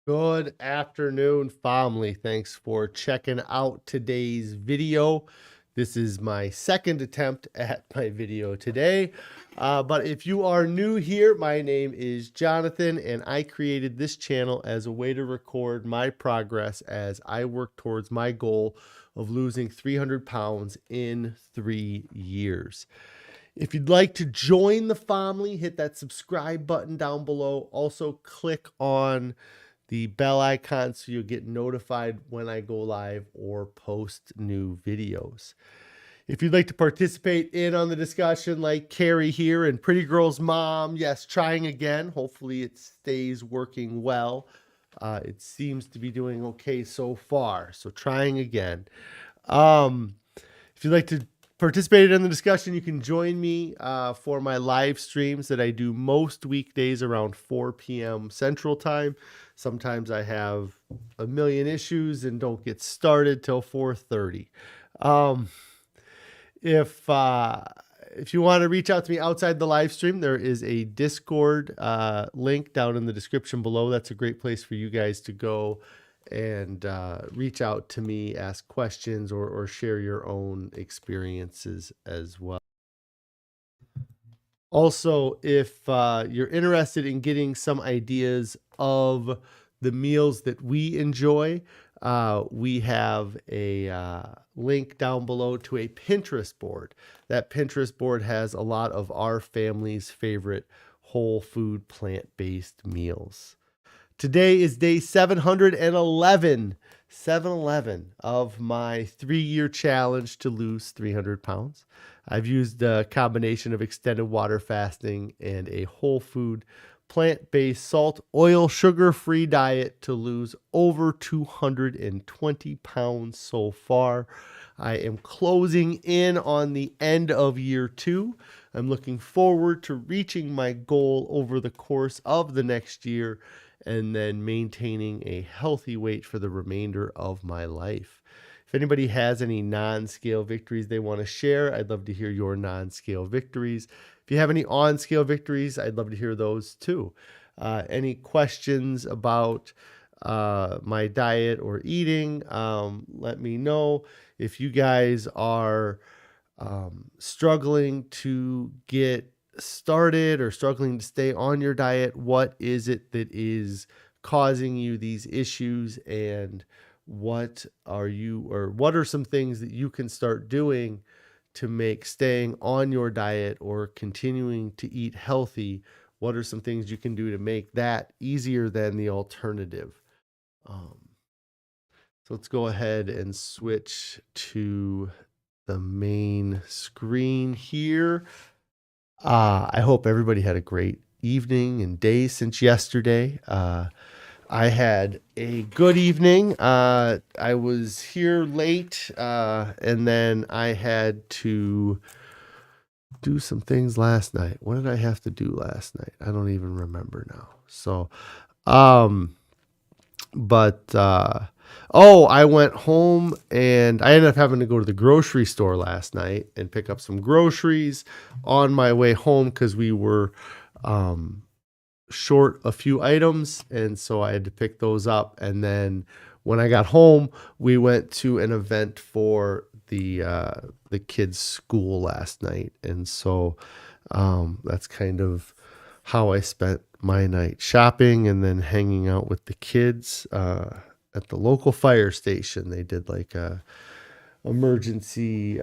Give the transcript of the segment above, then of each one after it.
Good afternoon, family. Thanks for checking out today's video. This is my second attempt at my video today. But if you are new here, my name is Jonathan, and I created this channel as a way to record my progress as I work towards my goal of losing 300 pounds in 3 years. If you'd like to join the family, hit that subscribe button down below. Also, click on the bell icon so you'll get notified when I go live or post new videos. If you'd like to participate in on the discussion like Carrie here and Pretty Girl's mom, yes, trying again. Hopefully it stays working well. It seems to be doing okay so far, so trying again. If you'd like to participate in the discussion, you can join me for my live streams that I do most weekdays around 4 p.m. Central Time. Sometimes I have a million issues and don't get started till 4:30. If you want to reach out to me outside the live stream, there is a Discord link down in the description below. That's a great place for you guys to go and reach out to me, ask questions, or share your own experiences as well. Also, if you're interested in getting some ideas of the meals that we enjoy, we have a link down below to a Pinterest board. That Pinterest board has a lot of our family's favorite whole food, plant-based meals. Today is day 711 of my 3-year challenge to lose 300 pounds. I've used a combination of extended water fasting and a whole food, plant-based, salt, oil, sugar-free diet to lose over 220 pounds so far. I am closing in on the end of year 2. I'm looking forward to reaching my goal over the course of the next year and then maintaining a healthy weight for the remainder of my life. If anybody has any non-scale victories they want to share, I'd love to hear your non-scale victories. If you have any on-scale victories, I'd love to hear those too. Any questions about my diet or eating, let me know. If you guys are struggling to get started or struggling to stay on your diet, what is it that is causing you these issues, and what are some things that you can start doing to make staying on your diet or continuing to eat healthy? What are some things you can do to make that easier than the alternative? So let's go ahead and switch to the main screen here. I hope everybody had a great evening and day since yesterday. I had a good evening. I was here late, and then I had to do some things last night. What did I have to do last night? I don't even remember now. So, I went home and I ended up having to go to the grocery store last night and pick up some groceries on my way home because we were short a few items, and so I had to pick those up. And then when I got home, we went to an event for the kids' school last night, and so that's kind of how I spent my night, shopping and then hanging out with the kids at the local fire station. They did like a emergency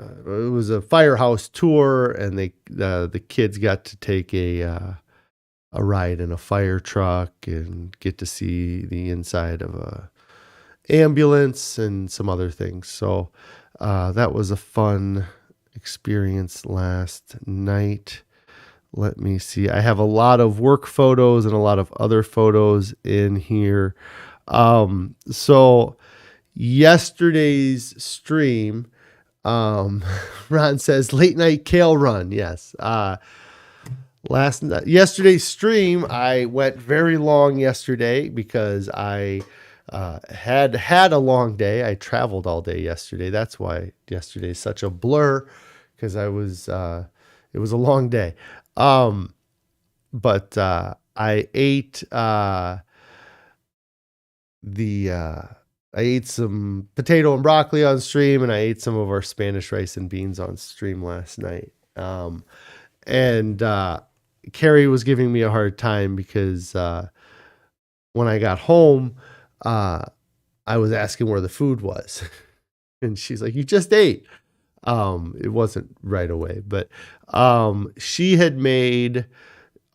it was a firehouse tour, and the kids got to take a ride in a fire truck and get to see the inside of a ambulance and some other things. So that was a fun experience last night. Let me see. I have a lot of work photos and a lot of other photos in here. So yesterday's stream, Ron says late night kale run. Yes. Yesterday's stream, I went very long yesterday because I had a long day. I traveled all day yesterday. That's why yesterday is such a blur, because it was a long day. But I ate I ate some potato and broccoli on stream, and I ate some of our Spanish rice and beans on stream last night. And Carrie was giving me a hard time because when I got home, I was asking where the food was. And she's like, "You just ate." It wasn't right away, but she had made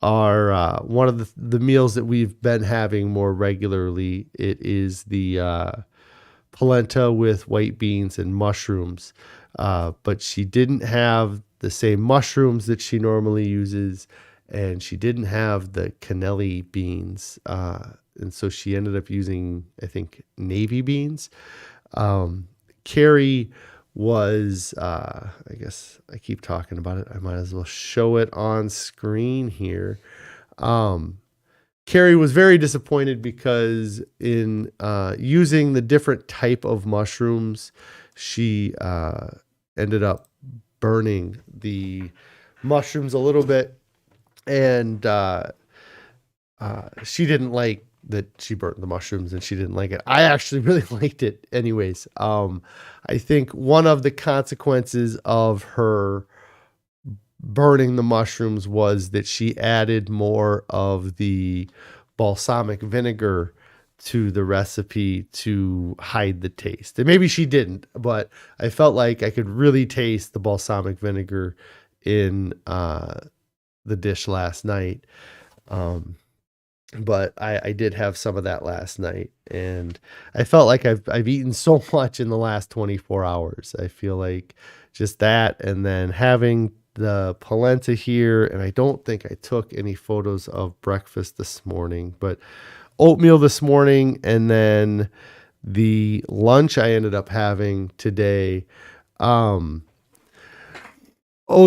our one of the meals that we've been having more regularly. It is the polenta with white beans and mushrooms, but she didn't have the same mushrooms that she normally uses, and she didn't have the cannelli beans, and so she ended up using, I think, navy beans. Carrie was, I guess I keep talking about it. I might as well show it on screen here. Carrie was very disappointed because in using the different type of mushrooms, she ended up burning the mushrooms a little bit, and she didn't like that she burnt the mushrooms, and she didn't like it. I actually really liked it anyways. I think one of the consequences of her burning the mushrooms was that she added more of the balsamic vinegar to the recipe to hide the taste. And maybe she didn't, but I felt like I could really taste the balsamic vinegar in the dish last night. But I did have some of that last night, and I felt like I've eaten so much in the last 24 hours. I feel like just that, and then having the polenta here, and I don't think I took any photos of breakfast this morning, but oatmeal this morning, and then the lunch I ended up having today. Oh,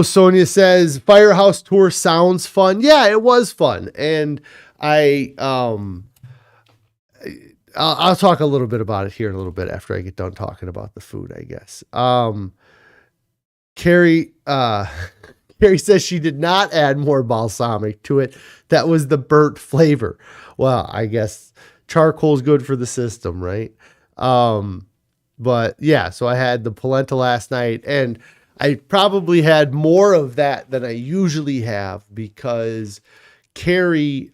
Sonia says Firehouse tour sounds fun. Yeah, it was fun, and I'll talk a little bit about it here in a little bit after I get done talking about the food, I guess. Carrie says she did not add more balsamic to it. That was the burnt flavor. Well, I guess charcoal's good for the system, right? But yeah, so I had the polenta last night, and I probably had more of that than I usually have because Carrie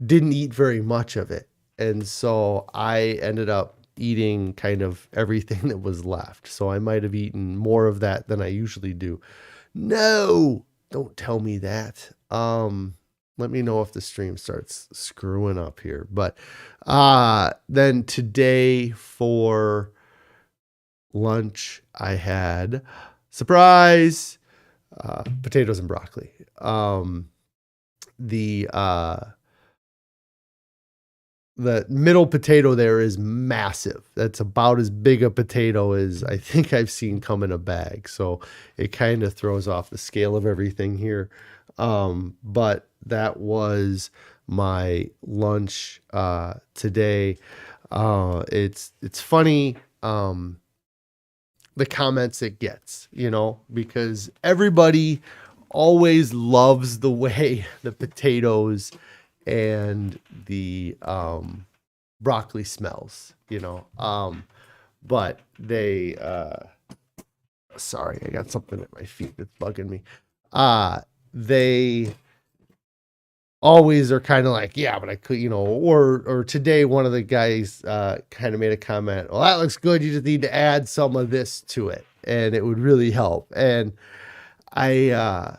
didn't eat very much of it. And so I ended up eating kind of everything that was left. So I might have eaten more of that than I usually do. No, don't tell me that. Let me know if the stream starts screwing up here. But then today for lunch, I had, surprise, potatoes and broccoli. The middle potato there is massive. That's about as big a potato as I think I've seen come in a bag. So it kind of throws off the scale of everything here. But that was my lunch today. It's funny the comments it gets, because everybody always loves the way the potatoes and the broccoli smells, but they sorry, I got something at my feet that's bugging me. They always are kind of like, yeah, but I could, or today one of the guys kind of made a comment, well, that looks good, you just need to add some of this to it and it would really help. And I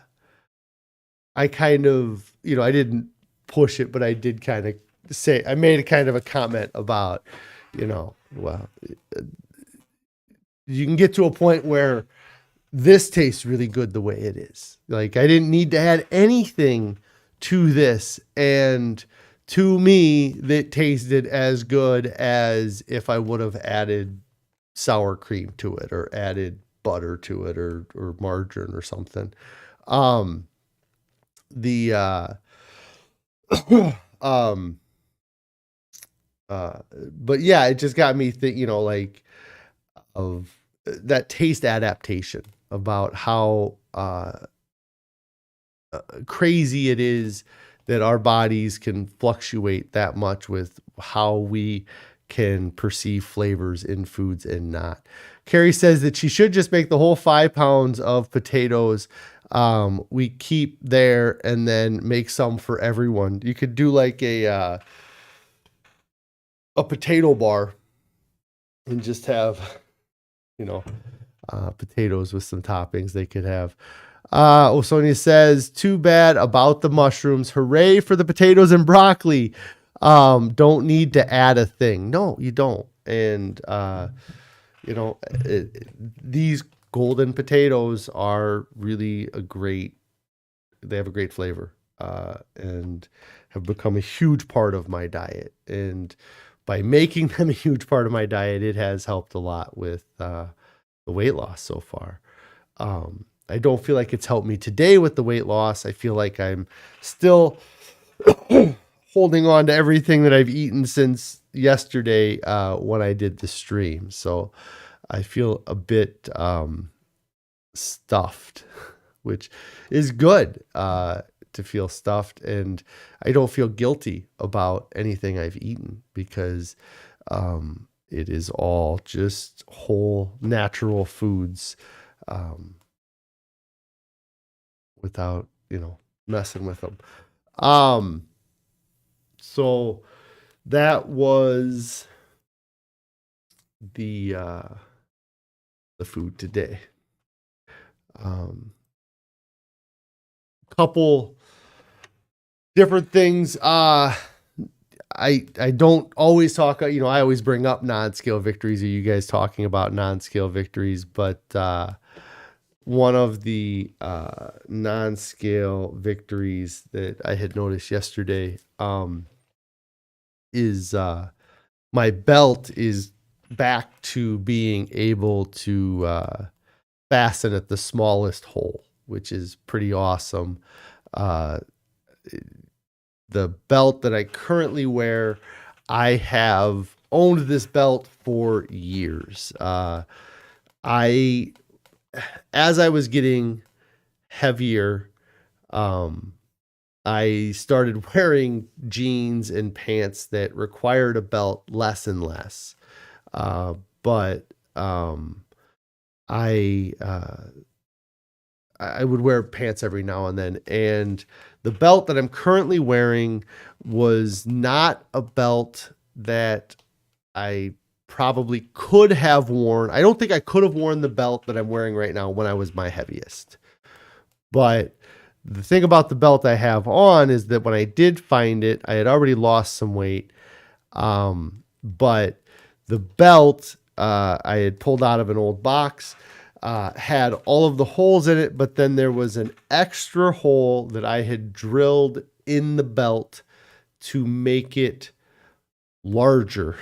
kind of, I didn't push it, but I did kind of say, I made a kind of a comment about, well, you can get to a point where this tastes really good the way it is. Like I didn't need to add anything to this, and to me that tasted as good as if I would have added sour cream to it or added butter to it or margarine or something. But yeah, it just got me thinking, like of that taste adaptation about how crazy it is that our bodies can fluctuate that much with how we can perceive flavors in foods and not. Carrie says that she should just make the whole 5 pounds of potatoes we keep there and then make some for everyone. You could do like a potato bar and just have, potatoes with some toppings they could have. Sonia says, too bad about the mushrooms. Hooray for the potatoes and broccoli. Don't need to add a thing. No, you don't. And, these golden potatoes are really they have a great flavor, and have become a huge part of my diet. And by making them a huge part of my diet, it has helped a lot with, the weight loss so far. I don't feel like it's helped me today with the weight loss. I feel like I'm still holding on to everything that I've eaten since yesterday, when I did the stream. So I feel a bit stuffed, which is good, to feel stuffed. And I don't feel guilty about anything I've eaten because it is all just whole natural foods, without, messing with them. So that was the food today. Couple different things. I don't always talk, I always bring up non-scale victories, or you guys talking about non-scale victories, but one of the non-scale victories that I had noticed yesterday is my belt is back to being able to fasten at the smallest hole, which is pretty awesome. The belt that I currently wear, I have owned this belt for years. As I was getting heavier, I started wearing jeans and pants that required a belt less and less. But I would wear pants every now and then. And the belt that I'm currently wearing was not a belt that I probably could have worn. I don't think I could have worn the belt that I'm wearing right now when I was my heaviest. But the thing about the belt I have on is that when I did find it, I had already lost some weight. But the belt I had pulled out of an old box, had all of the holes in it, but then there was an extra hole that I had drilled in the belt to make it larger.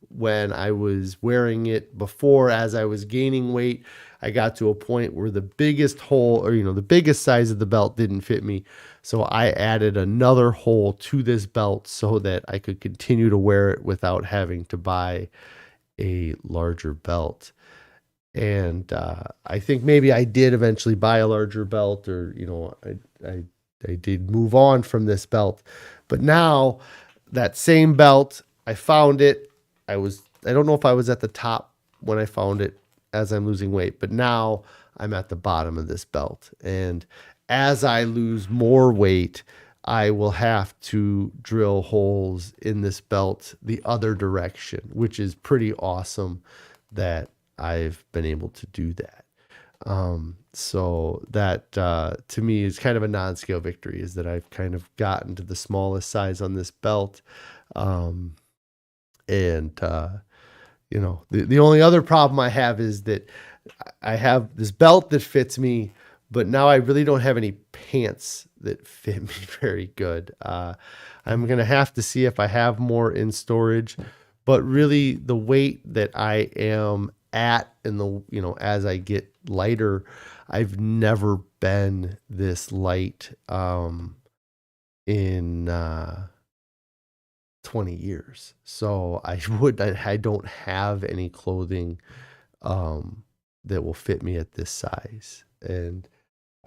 When I was wearing it before, as I was gaining weight, I got to a point where the biggest hole, or the biggest size of the belt didn't fit me. So I added another hole to this belt so that I could continue to wear it without having to buy a larger belt. And I think maybe I did eventually buy a larger belt, or I did move on from this belt. But now that same belt, I found it. I don't know if I was at the top when I found it as I'm losing weight, but now I'm at the bottom of this belt. And as I lose more weight, I will have to drill holes in this belt the other direction, which is pretty awesome that I've been able to do that. So that, to me, is kind of a non-scale victory, is that I've kind of gotten to the smallest size on this belt. The only other problem I have is that I have this belt that fits me, but now I really don't have any pants that fit me very good. I'm going to have to see if I have more in storage, but really the weight that I am at, and as I get lighter, I've never been this light, in 20 years. So I don't have any clothing that will fit me at this size. And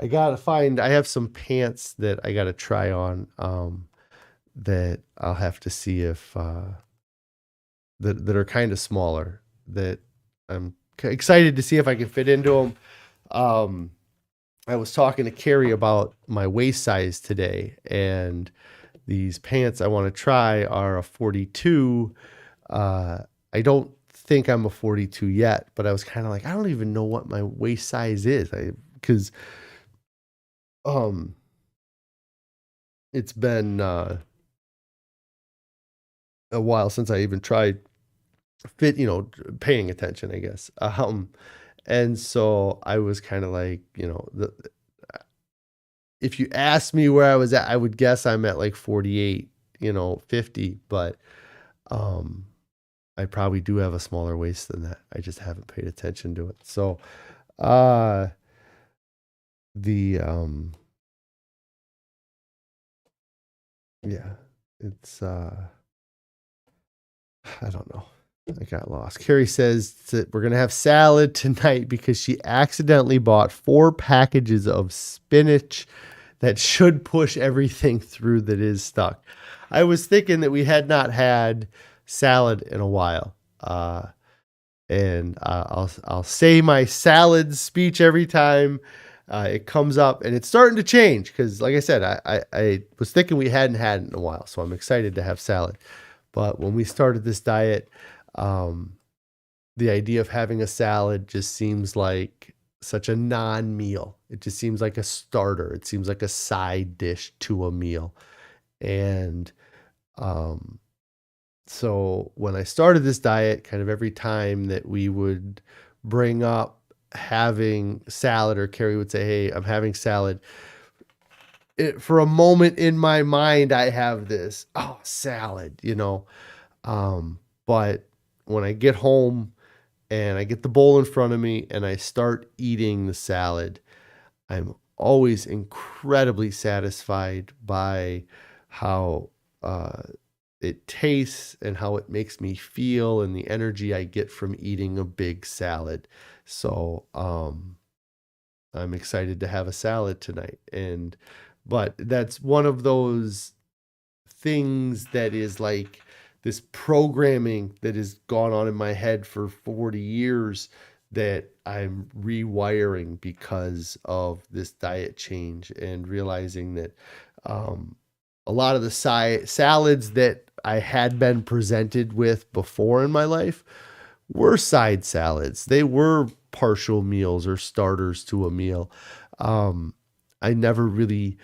I gotta find. I have some pants that I gotta try on. That I'll have to see if that are kind of smaller. That I'm excited to see if I can fit into them. Um, I was talking to Carrie about my waist size today, and these pants I want to try are a 42. I don't think I'm a 42 yet, but I was kind of like, I don't even know what my waist size is. Because um, it's been a while since I even tried paying attention, I guess. And so I was kind of like, if you asked me where I was at, I would guess I'm at like 48, 50, but um, I probably do have a smaller waist than that. I just haven't paid attention to it. So, uh, the, yeah, it's, I don't know. I got lost. Carrie says that we're going to have salad tonight because she accidentally bought 4 packages of spinach that should push everything through that is stuck. I was thinking that we had not had salad in a while. And I'll say my salad speech every time it comes up, and it's starting to change because, like I said, I was thinking we hadn't had it in a while, so I'm excited to have salad. But when we started this diet, the idea of having a salad just seems like such a non-meal. It just seems like a starter. It seems like a side dish to a meal. And so when I started this diet, kind of every time that we would bring up having salad, or Carrie would say, hey, I'm having salad, for a moment in my mind, I have this, salad, but when I get home and I get the bowl in front of me and I start eating the salad, I'm always incredibly satisfied by how it tastes and how it makes me feel and the energy I get from eating a big salad. So I'm excited to have a salad tonight. But that's one of those things that is like this programming that has gone on in my head for 40 years that I'm rewiring because of this diet change, and realizing that a lot of the salads that I had been presented with before in my life were side salads. They were partial meals or starters to a meal. I never really,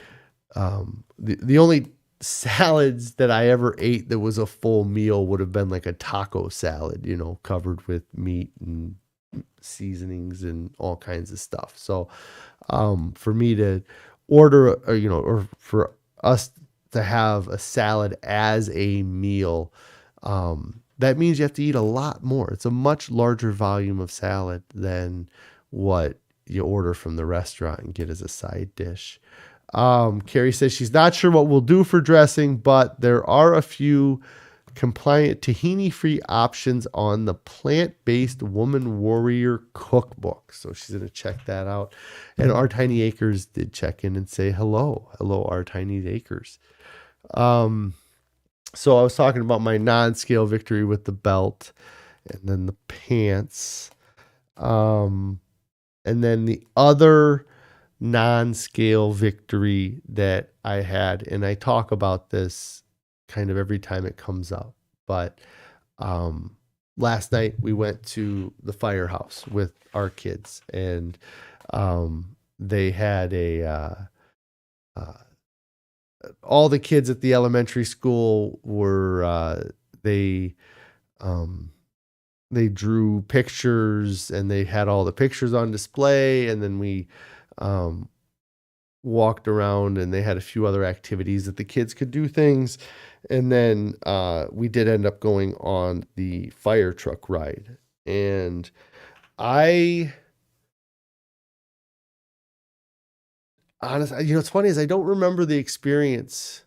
the only salads that I ever ate that was a full meal would have been like a taco salad, covered with meat and seasonings and all kinds of stuff. So, for me to order, or for us to have a salad as a meal, that means you have to eat a lot more. It's a much larger volume of salad than what you order from the restaurant and get as a side dish. Carrie says she's not sure what we'll do for dressing, but there are a few compliant tahini-free options on the Plant-Based Woman Warrior Cookbook. So she's going to check that out. And Our Tiny Acres did check in and say hello. Hello, Our Tiny Acres. So I was talking about my non-scale victory with the belt and then the pants. And then the other non-scale victory that I had, and I talk about this kind of every time it comes up, but last night we went to the firehouse with our kids, and they had all the kids at the elementary school were they drew pictures, and they had all the pictures on display, and then we walked around, and they had a few other activities that the kids could do things. And then we did end up going on the fire truck ride. And honestly, it's funny is I don't remember the experience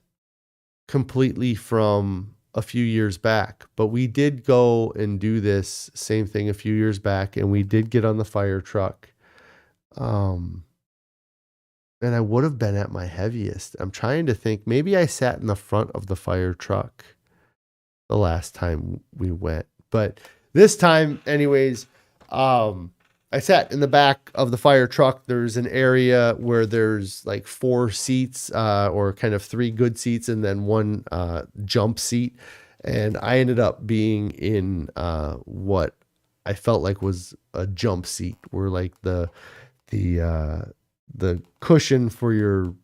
completely from a few years back, but we did go and do this same thing a few years back, and we did get on the fire truck. and I would have been at my heaviest. I'm trying to think. Maybe I sat in the front of the fire truck the last time we went. But this time, anyways, I sat in the back of the fire truck. There's an area where there's like 4 seats, or kind of 3 good seats, and then one jump seat. And I ended up being in what I felt like was a jump seat, where like the uh, the cushion for your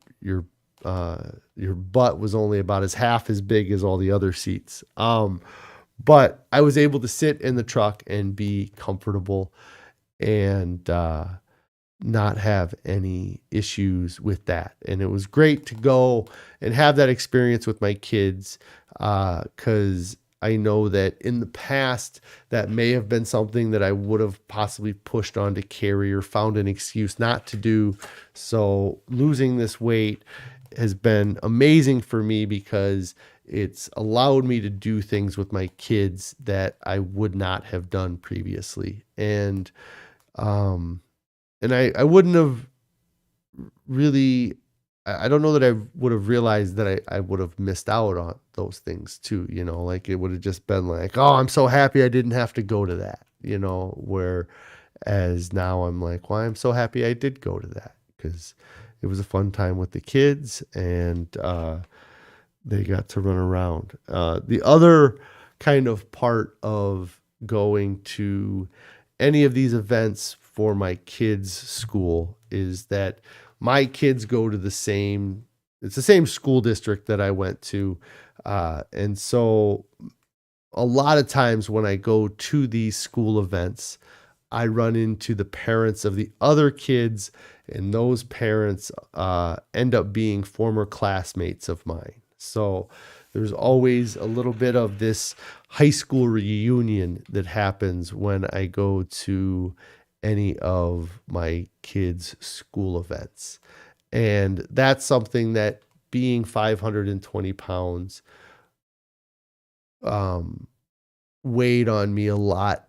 butt was only about as half as big as all the other seats. But I was able to sit in the truck and be comfortable and not have any issues with that. And it was great to go and have that experience with my kids, because I know that in the past that may have been something that I would have possibly pushed on to carry or found an excuse not to do. So losing this weight has been amazing for me because it's allowed me to do things with my kids that I would not have done previously. Um, and I wouldn't have really, I don't know that I would have realized that I would have missed out on those things too, like it would have just been like, oh, I'm so happy I didn't have to go to that, whereas now I'm like, well, I'm so happy I did go to that because it was a fun time with the kids and they got to run around. The other kind of part of going to any of these events for my kids' school is that my kids go to it's the same school district that I went to. And so a lot of times when I go to these school events, I run into the parents of the other kids, and those parents end up being former classmates of mine. So there's always a little bit of this high school reunion that happens when I go to any of my kids' school events. And that's something that, being 520 pounds, weighed on me a lot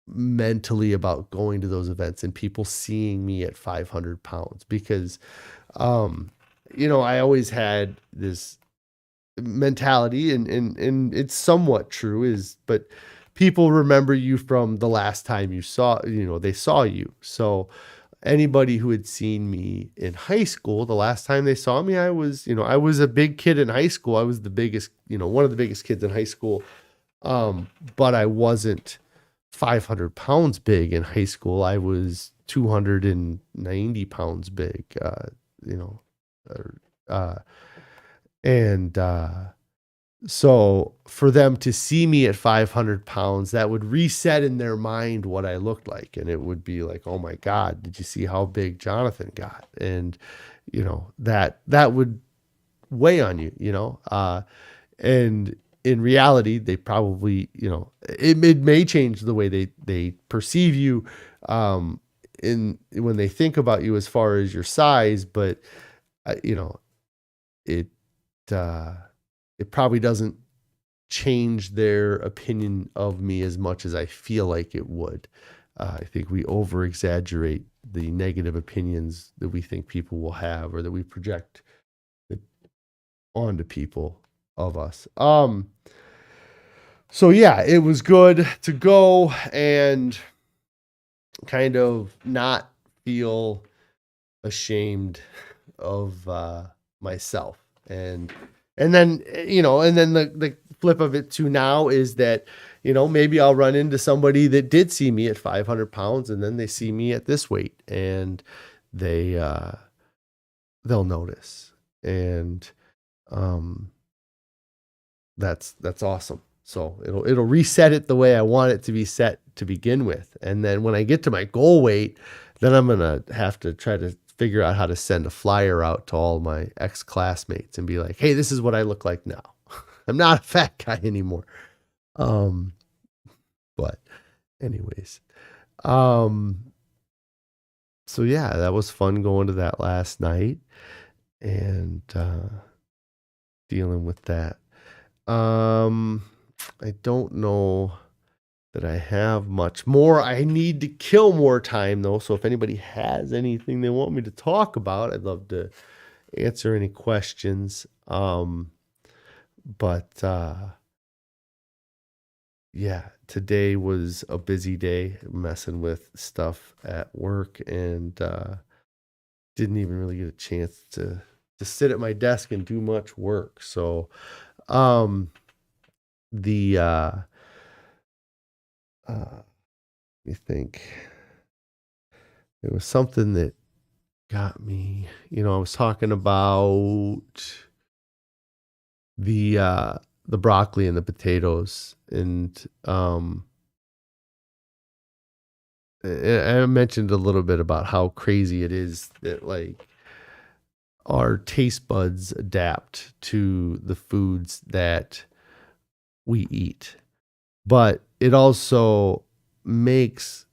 mentally about going to those events and people seeing me at 500 pounds because, I always had this mentality and it's somewhat true but people remember you from the last time they saw you. So anybody who had seen me in high school, the last time they saw me, I was a big kid in high school. I was the biggest, one of the biggest kids in high school. But I wasn't 500 pounds big in high school. I was 290 pounds big, you know, uh, and so for them to see me at 500 pounds, that would reset in their mind what I looked like. And it would be like, oh my God, did you see how big Jonathan got? And, that would weigh on you, and in reality, they probably, it may change the way they perceive you, when they think about you as far as your size, but, it, uh, it probably doesn't change their opinion of me as much as I feel like it would. I think we over exaggerate the negative opinions that we think people will have or that we project onto people of us. So yeah, it was good to go and kind of not feel ashamed of myself. And then the flip of it to now is that, maybe I'll run into somebody that did see me at 500 pounds and then they see me at this weight and they'll notice. And that's awesome. So it'll reset it the way I want it to be set to begin with. And then when I get to my goal weight, then I'm going to have to try to figure out how to send a flyer out to all my ex-classmates and be like, hey, this is what I look like now. I'm not a fat guy anymore. But anyways, so yeah, that was fun going to that last night and, dealing with that. I don't know that I have much more. I need to kill more time though. So if anybody has anything they want me to talk about, I'd love to answer any questions. But yeah, today was a busy day messing with stuff at work and didn't even really get a chance to sit at my desk and do much work. So the let me think. It was something that got me, I was talking about the broccoli and the potatoes, and I mentioned a little bit about how crazy it is that like our taste buds adapt to the foods that we eat. But it also makes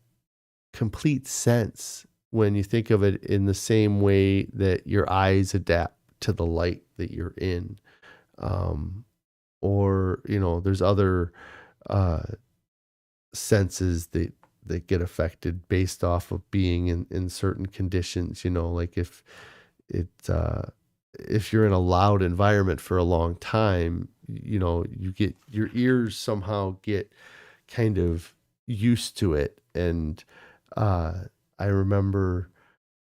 complete sense when you think of it in the same way that your eyes adapt to the light that you're in. Or, there's other senses that get affected based off of being in certain conditions, like if you're in a loud environment for a long time, you get your ears somehow get kind of used to it. And I remember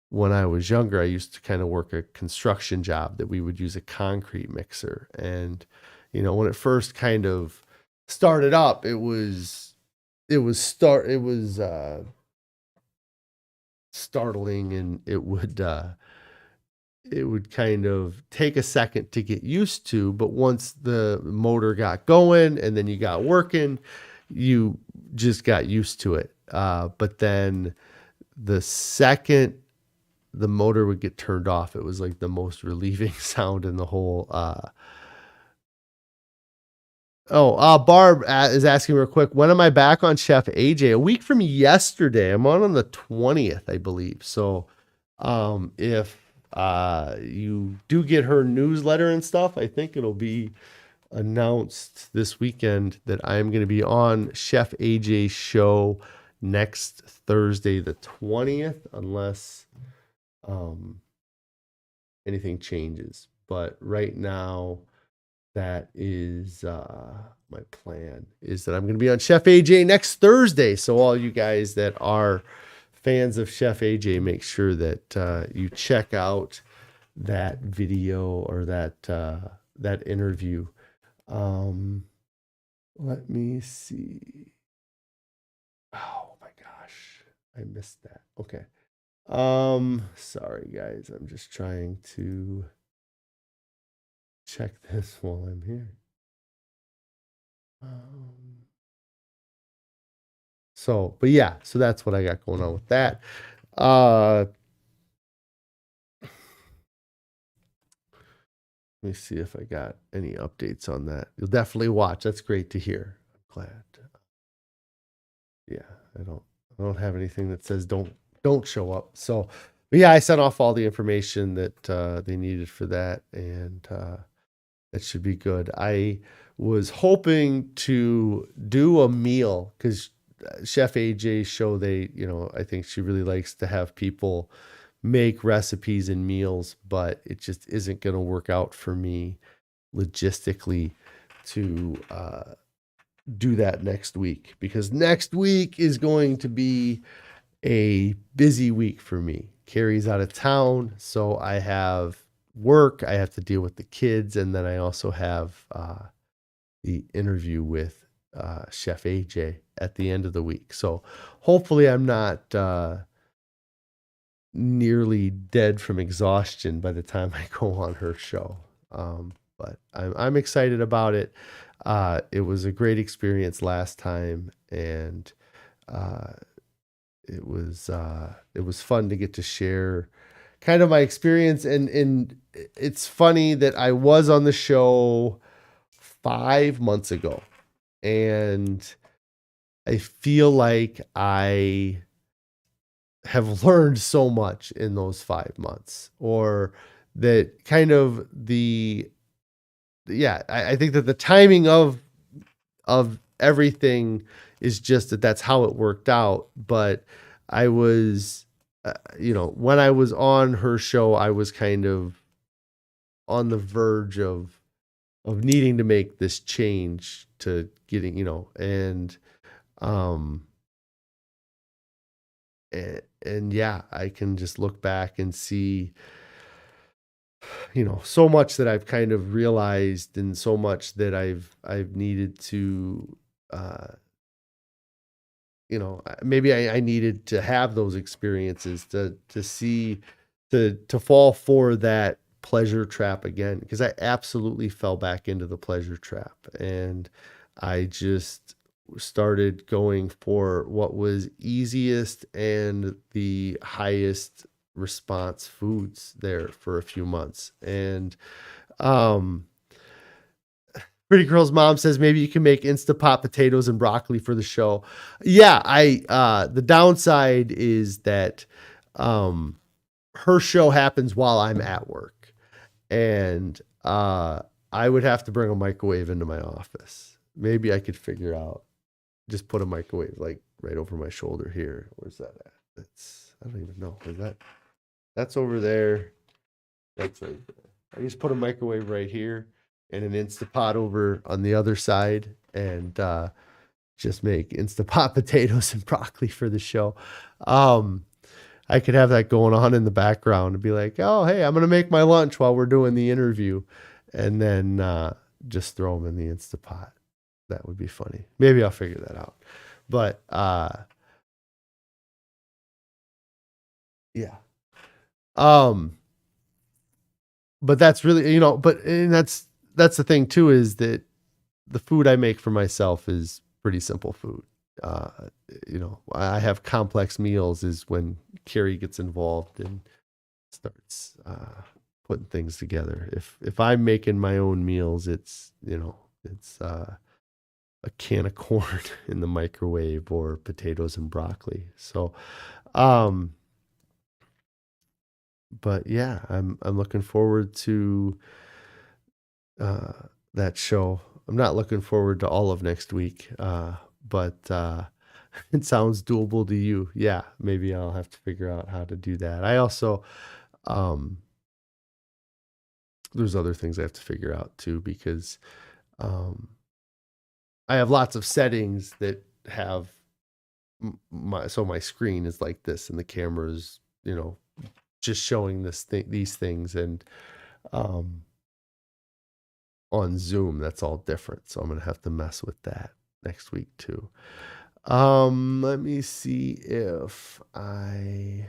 when I was younger, I used to kind of work a construction job that we would use a concrete mixer. And, when it first kind of started up, it was startling, and it would kind of take a second to get used to, but once the motor got going and then you got working, you just got used to it. But then the second the motor would get turned off, it was like the most relieving sound in the whole. Barb is asking real quick, when am I back on Chef AJ? A week from yesterday. I'm on the 20th, I believe. So if you do get her newsletter and stuff, I think it'll be announced this weekend that I'm going to be on Chef AJ's show next Thursday, the 20th, unless anything changes. But right now, that is my plan, is that I'm going to be on Chef AJ next Thursday. So all you guys that are fans of Chef AJ, make sure that you check out that video or that interview. Let me see. Oh my gosh, I missed that. Okay. Sorry guys, I'm just trying to check this while I'm here. But yeah, so that's what I got going on with that. Let me see if I got any updates on that. You'll definitely watch. That's great to hear. I'm glad. Yeah, I don't have anything that says don't show up. So, but yeah, I sent off all the information that they needed for that, and it should be good. I was hoping to do a meal because Chef AJ's show, I think she really likes to have people make recipes and meals, but it just isn't going to work out for me logistically to do that next week, because next week is going to be a busy week for me. Carrie's out of town, so I have work, I have to deal with the kids, and then I also have the interview with Chef AJ at the end of the week. So hopefully I'm not nearly dead from exhaustion by the time I go on her show. But I'm excited about it. It was a great experience last time, and it was fun to get to share kind of my experience. And it's funny that I was on the show 5 months ago, and I feel like I have learned so much in those 5 months, or that kind of I think that the timing of everything is just that that's how it worked out. But I was, when I was on her show, I was kind of on the verge of needing to make this change to getting, um, and yeah, I can just look back and see, so much that I've kind of realized and so much that I've needed to, uh, maybe I needed to have those experiences to see, to fall for that pleasure trap again, because I absolutely fell back into the pleasure trap, and I just started going for what was easiest and the highest response foods there for a few months. And um Pretty Girl's mom says maybe you can make Instapot potatoes and broccoli for the show. Yeah, the downside is that um her show happens while I'm at work, and I would have to bring a microwave into my office. Maybe I could figure out, just put a microwave like right over my shoulder here. Where's that at? I don't even know. That's over there. That's right there. I just put a microwave right here and an Instapot over on the other side, and just make Instapot potatoes and broccoli for the show. I could have that going on in the background and be like, oh, hey, I'm going to make my lunch while we're doing the interview, and then just throw them in the Instapot. That would be funny. Maybe I'll figure that out. But yeah. But that's really, and that's the thing too, is that the food I make for myself is pretty simple food. Uh, I have complex meals is when Carrie gets involved and starts putting things together. If I'm making my own meals, it's a can of corn in the microwave or potatoes and broccoli. So, but yeah, I'm looking forward to that show. I'm not looking forward to all of next week, but it sounds doable to you. Yeah, maybe I'll have to figure out how to do that. I also, there's other things I have to figure out too, because I have lots of settings that have my screen is like this, and the camera's, just showing these things, and on Zoom, that's all different. So I'm going to have to mess with that next week too. Let me see if I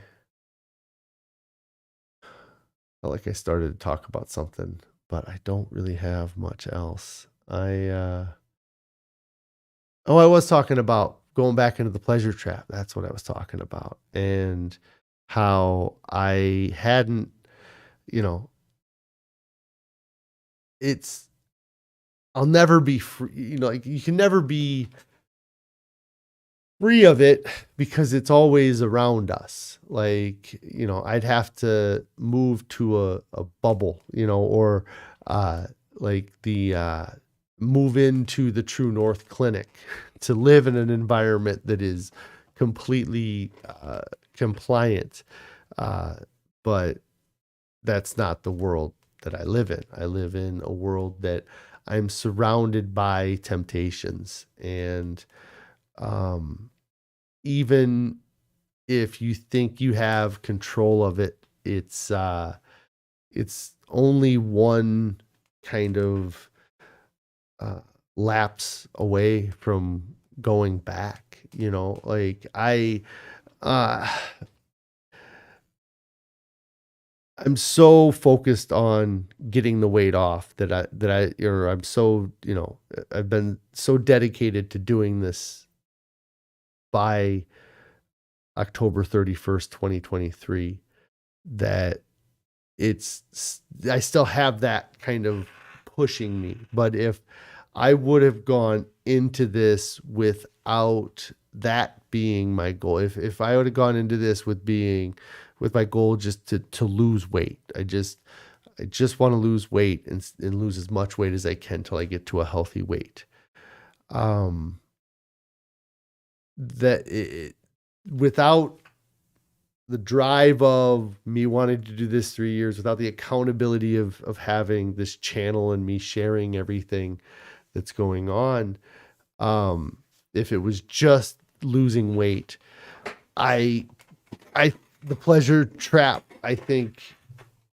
felt like I started to talk about something, but I don't really have much else. I was talking about going back into the pleasure trap. That's what I was talking about. And how I hadn't, I'll never be free, like you can never be free of it because it's always around us. Like, I'd have to move to a bubble, or like move into the True North Clinic to live in an environment that is completely compliant. But that's not the world that I live in. I live in a world that I'm surrounded by temptations, and even if you think you have control of it, it's only one kind of lapse away from going back. Like I'm so focused on getting the weight off I'm so, I've been so dedicated to doing this by October 31st, 2023, that I still have that kind of pushing me. But if I would have gone into this without that being my goal, if I would have gone into this with my goal just to lose weight, I just want to lose weight and lose as much weight as I can till I get to a healthy weight. that without the drive of me wanting to do this 3 years, without the accountability of having this channel and me sharing everything that's going on, um, if it was just losing weight, I, I, the pleasure trap, I think,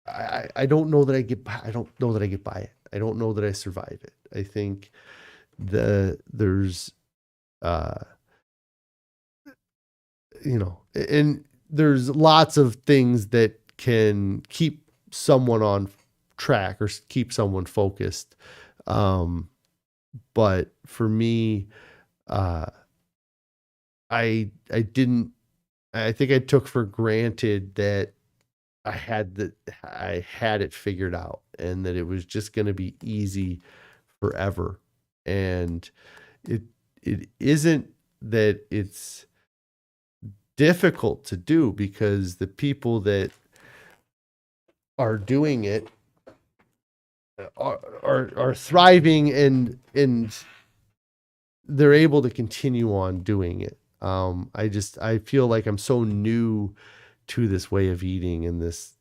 I don't know that I get by. I don't know that I get by it. I don't know that I survive it. I think there's, uh, and there's lots of things that can keep someone on track or keep someone focused. Um, but for me, uh, I didn't, I think I took for granted that I had it figured out and that it was just going to be easy forever. And it, it isn't that it's difficult to do, because the people that are doing it are thriving, and they're able to continue on doing it. I feel like I'm so new to this way of eating and this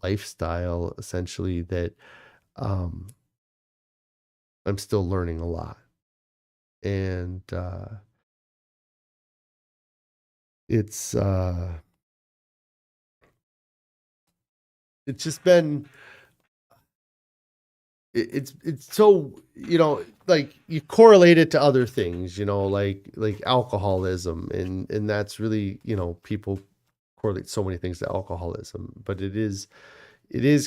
lifestyle, essentially, that um, I'm still learning a lot. And it's it's just been it's so, like, you correlate it to other things, like alcoholism, and that's really, people correlate so many things to alcoholism, but it is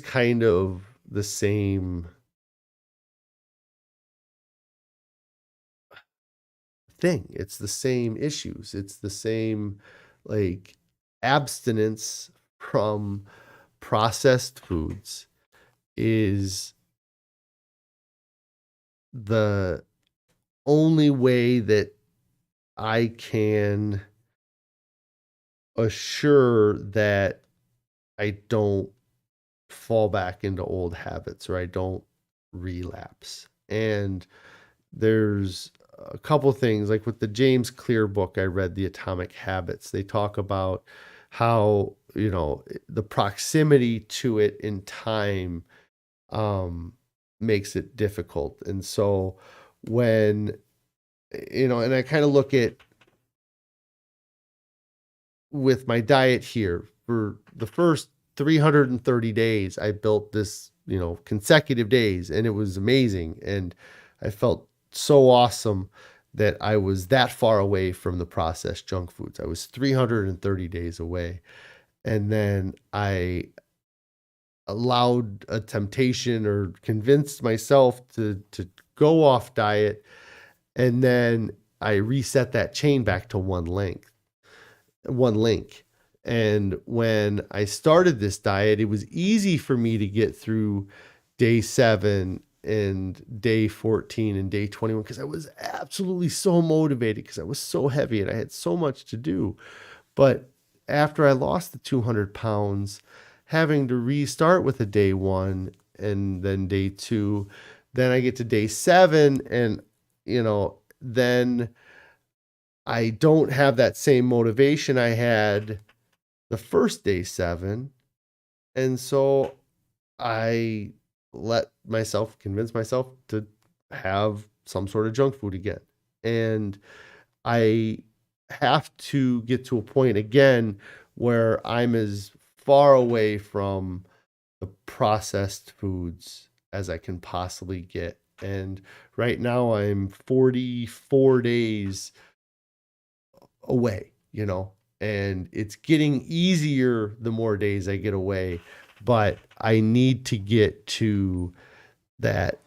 kind of the same thing. It's the same issues. It's the same, like, abstinence from processed foods is the only way that I can assure that I don't fall back into old habits, or I don't relapse. And there's a couple things, like with the James Clear book I read, The Atomic Habits. They talk about how, the proximity to it in time makes it difficult. And so when, and I kind of look at, with my diet here, for the first 330 days, I built this, consecutive days, and it was amazing. And I felt so awesome that I was that far away from the processed junk foods. I was 330 days away. And then I allowed a temptation, or convinced myself to go off diet. And then I reset that chain back to one link. And when I started this diet, it was easy for me to get through day 7 and day 14 and day 21, because I was absolutely so motivated, because I was so heavy and I had so much to do. But after I lost the 200 pounds, having to restart with a day 1 and then day 2, then I get to day 7, and, then I don't have that same motivation I had the first day 7. And so I convince myself to have some sort of junk food again. And I have to get to a point again where I'm as far away from the processed foods as I can possibly get. And right now I'm 44 days away, and it's getting easier the more days I get away, but I need to get to that,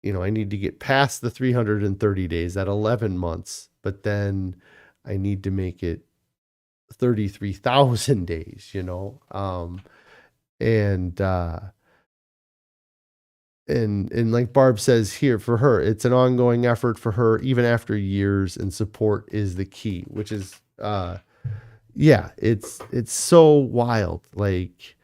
I need to get past the 330 days, that 11 months, but then I need to make it 33,000 days, and and like Barb says here, for her, it's an ongoing effort for her, even after years, and support is the key, which is, yeah, it's so wild. Like,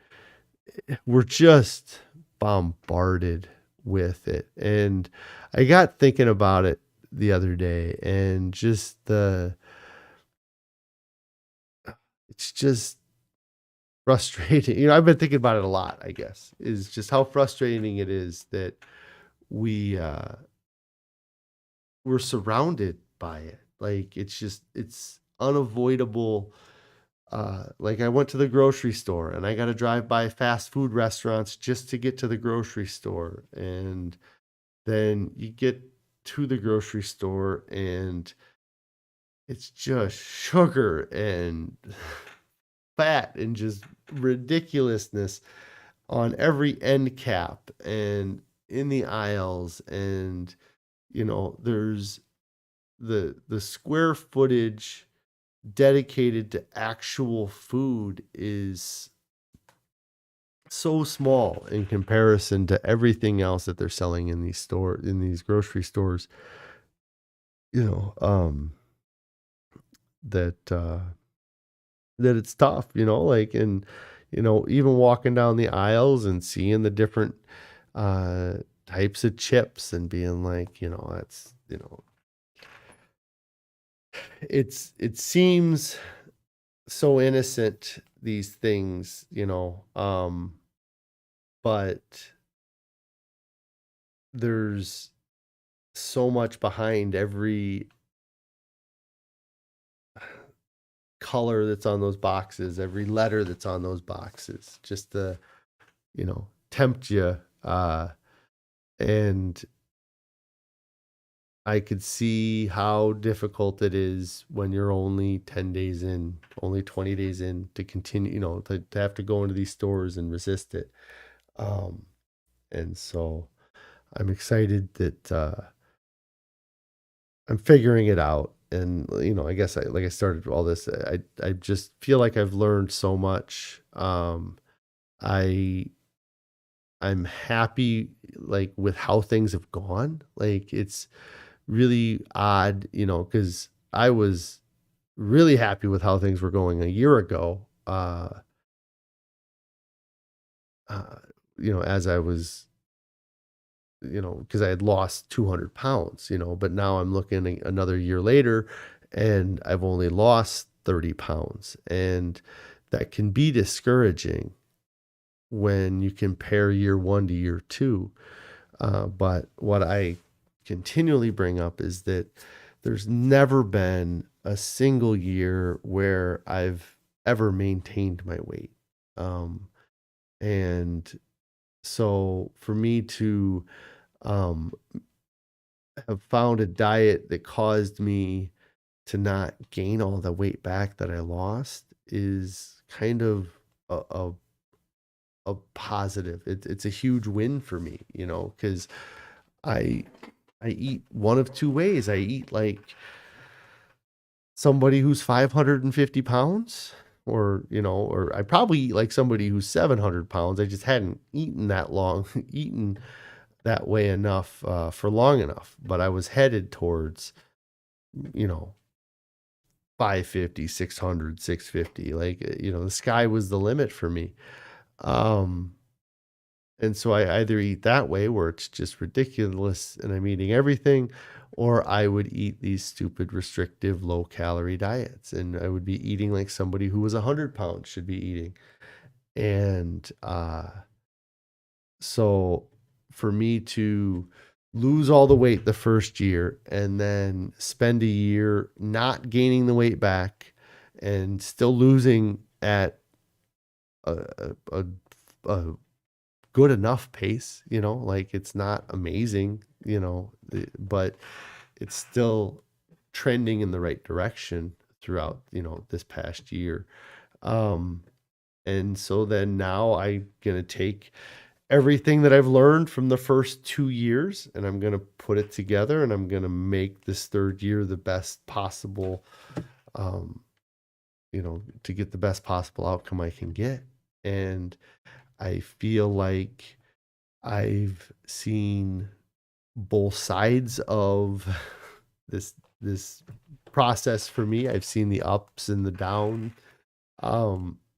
we're just bombarded with it. And I got thinking about it the other day, and just it's just frustrating. I've been thinking about it a lot, I guess, is just how frustrating it is that we we're surrounded by it. Like it's unavoidable. Like I went to the grocery store and I got to drive by fast food restaurants just to get to the grocery store. And then you get to the grocery store and it's just sugar and fat and just ridiculousness on every end cap and in the aisles. And there's the square footage dedicated to actual food is so small in comparison to everything else that they're selling in these grocery stores. you know um that that it's tough, like, and even walking down the aisles and seeing the different uh types of chips and being like, that's, it seems so innocent, these things, but there's so much behind every color that's on those boxes, every letter that's on those boxes, just to, tempt you. And I could see how difficult it is when you're only 10 days in, only 20 days in, to continue, to have to go into these stores and resist it. Um, and so I'm excited that I'm figuring it out. And, I guess I started all this. I just feel like I've learned so much. I I'm happy, like, with how things have gone. Like, it's really odd, because I was really happy with how things were going a year ago. Uh, as I was, because I had lost 200 pounds, but now I'm looking at another year later and I've only lost 30 pounds. And that can be discouraging when you compare year one to year two. But what I continually bring up is that there's never been a single year where I've ever maintained my weight. And so for me to um, have found a diet that caused me to not gain all the weight back that I lost is kind of a positive. It's a huge win for me, because I I eat one of two ways. I eat like somebody who's 550 pounds, or I probably eat like somebody who's 700 pounds. I just hadn't eaten that long, eaten that way enough for long enough. But I was headed towards, you know, 550, 600, 650. Like, the sky was the limit for me. Um, And so I either eat that way where it's just ridiculous and I'm eating everything, or I would eat these stupid restrictive low calorie diets. And I would be eating like somebody who was 100 pounds should be eating. And so for me to lose all the weight the first year and then spend a year not gaining the weight back and still losing at a good enough pace, like it's not amazing, but it's still trending in the right direction throughout, this past year. Um, and so then now I'm going to take everything that I've learned from the first 2 years and I'm going to put it together and I'm going to make this third year the best possible, um, to get the best possible outcome I can get. And I feel like I've seen both sides of this process for me. I've seen the ups and the down.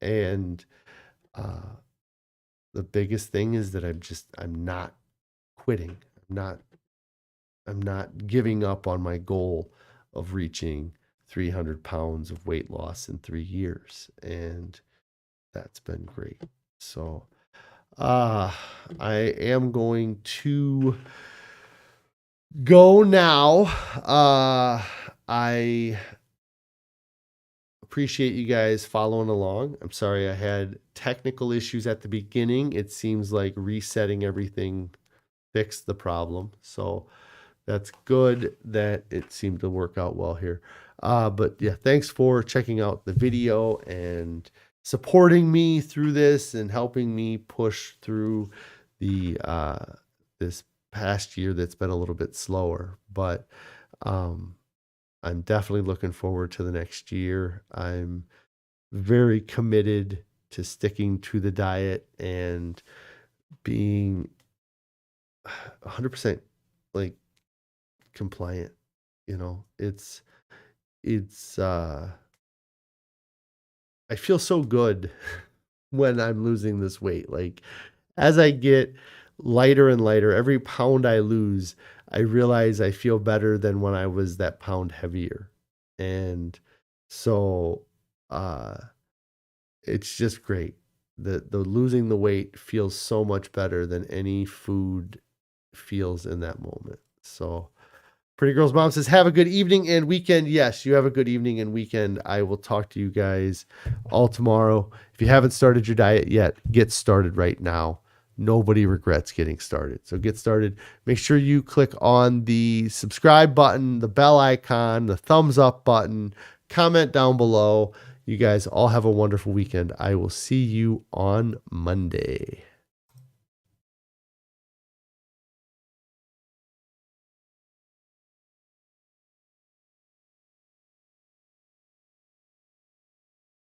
And uh the biggest thing is that I'm not quitting. I'm not giving up on my goal of reaching 300 pounds of weight loss in 3 years, and that's been great. So I am going to go now. I appreciate you guys following along. I'm sorry I had technical issues at the beginning. It seems like resetting everything fixed the problem. So that's good that it seemed to work out well here. But yeah, thanks for checking out the video and supporting me through this and helping me push through the this past year that's been a little bit slower. But I'm definitely looking forward to the next year. I'm very committed to sticking to the diet and being 100% like compliant. You know, it's I feel so good when I'm losing this weight. Like as I get lighter and lighter, every pound I lose, I realize I feel better than when I was that pound heavier. And so it's just great. The losing the weight feels so much better than any food feels in that moment. So Pretty Girls Mom says, have a good evening and weekend. Yes, you have a good evening and weekend. I will talk to you guys all tomorrow. If you haven't started your diet yet, get started right now. Nobody regrets getting started. So get started. Make sure you click on the subscribe button, the bell icon, the thumbs up button, comment down below. You guys all have a wonderful weekend. I will see you on Monday.